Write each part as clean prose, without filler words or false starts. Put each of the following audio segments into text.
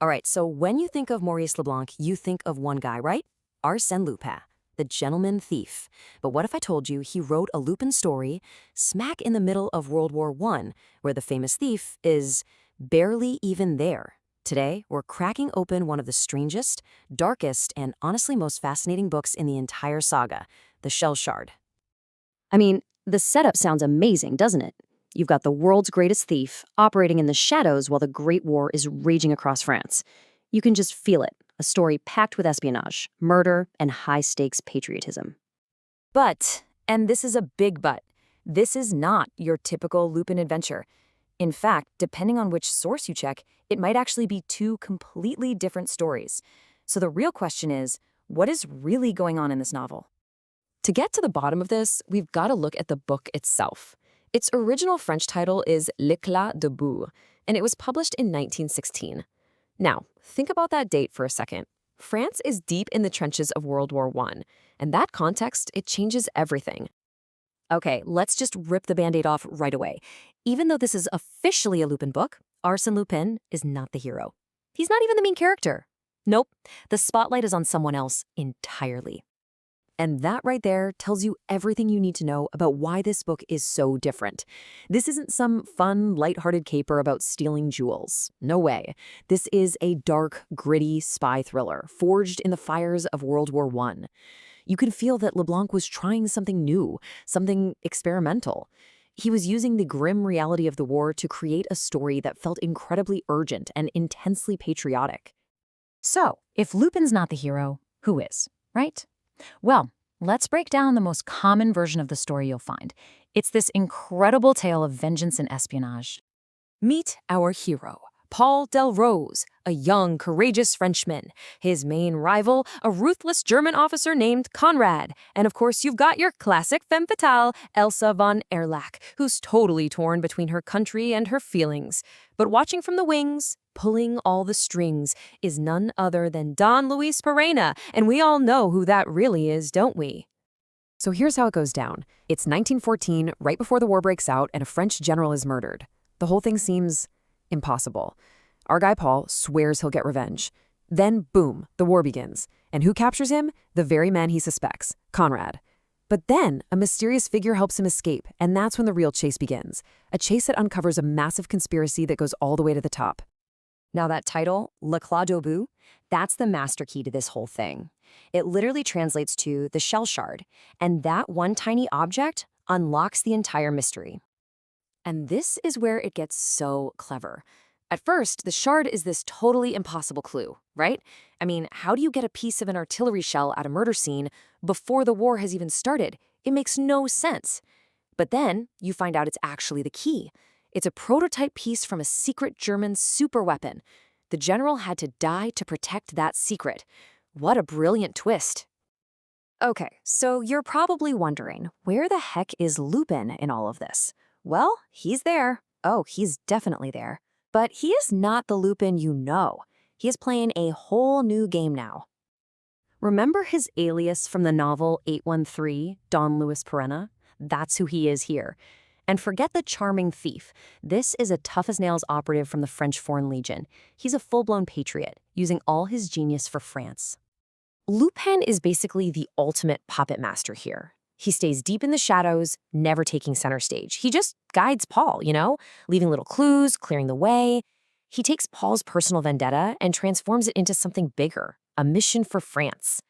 All right, so when you think of Maurice Leblanc, you think of one guy, right? Arsène Lupin, the gentleman thief. But what if I told you he wrote a Lupin story smack in the middle of World War I, where the famous thief is barely even there? Today, we're cracking open one of the strangest, darkest, and honestly most fascinating books in the entire saga, The Shell Shard. I mean, the setup sounds amazing, doesn't it? You've got the world's greatest thief operating in the shadows while the Great War is raging across France. You can just feel it, a story packed with espionage, murder, and high-stakes patriotism. But, and this is a big but, this is not your typical Lupin adventure. In fact, depending on which source you check, it might actually be two completely different stories. So the real question is, what is really going on in this novel? To get to the bottom of this, we've got to look at the book itself. Its original French title is L'Éclat de Boue, and it was published in 1916. Now, think about that date for a second. France is deep in the trenches of World War I, and that context, it changes everything. Okay, let's just rip the Band-Aid off right away. Even though this is officially a Lupin book, Arsène Lupin is not the hero. He's not even the main character. Nope, the spotlight is on someone else entirely. And that right there tells you everything you need to know about why this book is so different. This isn't some fun, lighthearted caper about stealing jewels. No way. This is a dark, gritty spy thriller forged in the fires of World War I. You can feel that Leblanc was trying something new, something experimental. He was using the grim reality of the war to create a story that felt incredibly urgent and intensely patriotic. So, if Lupin's not the hero, who is, right? Well, let's break down the most common version of the story you'll find. It's this incredible tale of vengeance and espionage. Meet our hero, Paul Delroze, a young, courageous Frenchman. His main rival, a ruthless German officer named Conrad. And of course, you've got your classic femme fatale, Elsa von Erlach, who's totally torn between her country and her feelings. But watching from the wings, pulling all the strings, is none other than Don Luis Perenna, and we all know who that really is, don't we? So here's how it goes down. It's 1914, right before the war breaks out, and a French general is murdered. The whole thing seems impossible. Our guy Paul swears he'll get revenge. Then, boom, the war begins. And who captures him? The very man he suspects, Conrad. But then, a mysterious figure helps him escape, and that's when the real chase begins. A chase that uncovers a massive conspiracy that goes all the way to the top. Now that title, L'Éclat de Boue, that's the master key to this whole thing. It literally translates to the shell shard, and that one tiny object unlocks the entire mystery. And this is where it gets so clever. At first, the shard is this totally impossible clue, right? I mean, how do you get a piece of an artillery shell at a murder scene before the war has even started? It makes no sense. But then you find out it's actually the key. It's a prototype piece from a secret German superweapon. The general had to die to protect that secret. What a brilliant twist. Okay, so you're probably wondering, where the heck is Lupin in all of this? Well, he's there. Oh, he's definitely there. But he is not the Lupin you know. He is playing a whole new game now. Remember his alias from the novel 813, Don Luis Perenna? That's who he is here. And forget the charming thief. This is a tough-as-nails operative from the French Foreign Legion. He's a full-blown patriot, using all his genius for France. Lupin is basically the ultimate puppet master here. He stays deep in the shadows, never taking center stage. He just guides Paul, leaving little clues, clearing the way. He takes Paul's personal vendetta and transforms it into something bigger, a mission for France.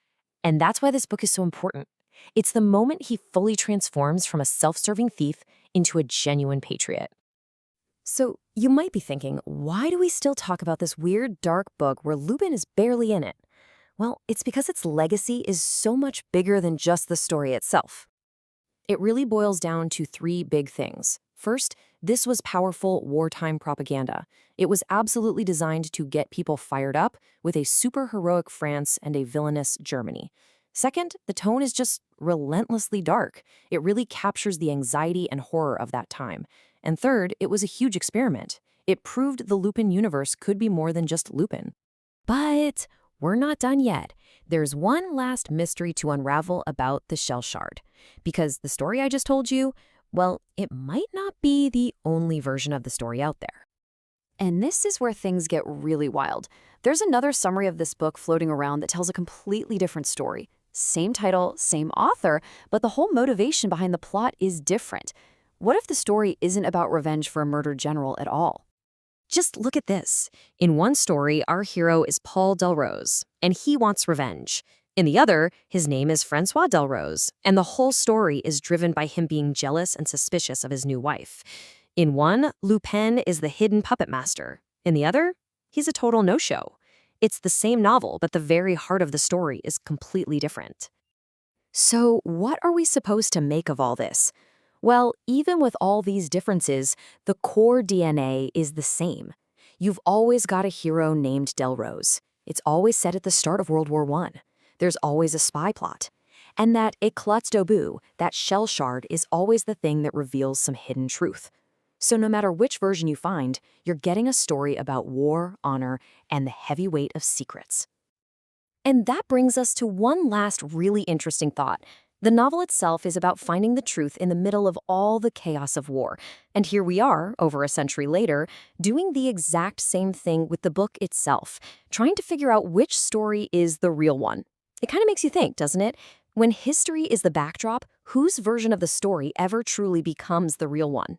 And that's why this book is so important. It's the moment he fully transforms from a self-serving thief into a genuine patriot. So you might be thinking, why do we still talk about this weird, dark book where Lupin is barely in it? Well, it's because its legacy is so much bigger than just the story itself. It really boils down to three big things. First, this was powerful wartime propaganda. It was absolutely designed to get people fired up with a super-heroic France and a villainous Germany. Second, the tone is just relentlessly dark. It really captures the anxiety and horror of that time. And third, it was a huge experiment. It proved the Lupin universe could be more than just Lupin. But we're not done yet. There's one last mystery to unravel about the shell shard. Because the story I just told you, well, it might not be the only version of the story out there. And this is where things get really wild. There's another summary of this book floating around that tells a completely different story. Same title, same author, but the whole motivation behind the plot is different. What if the story isn't about revenge for a murdered general at all? Just look at this. In one story, our hero is Paul Delroze, and he wants revenge. In the other, his name is François Delroze, and the whole story is driven by him being jealous and suspicious of his new wife. In one, Lupin is the hidden puppet master. In the other, he's a total no-show. It's the same novel, but the very heart of the story is completely different. So, what are we supposed to make of all this? Well, even with all these differences, the core DNA is the same. You've always got a hero named Delroze. It's always set at the start of World War I. There's always a spy plot. And that éclat d'obus, that shell shard, is always the thing that reveals some hidden truth. So no matter which version you find, you're getting a story about war, honor, and the heavy weight of secrets. And that brings us to one last really interesting thought. The novel itself is about finding the truth in the middle of all the chaos of war. And here we are, over a century later, doing the exact same thing with the book itself, trying to figure out which story is the real one. It kind of makes you think, doesn't it? When history is the backdrop, whose version of the story ever truly becomes the real one?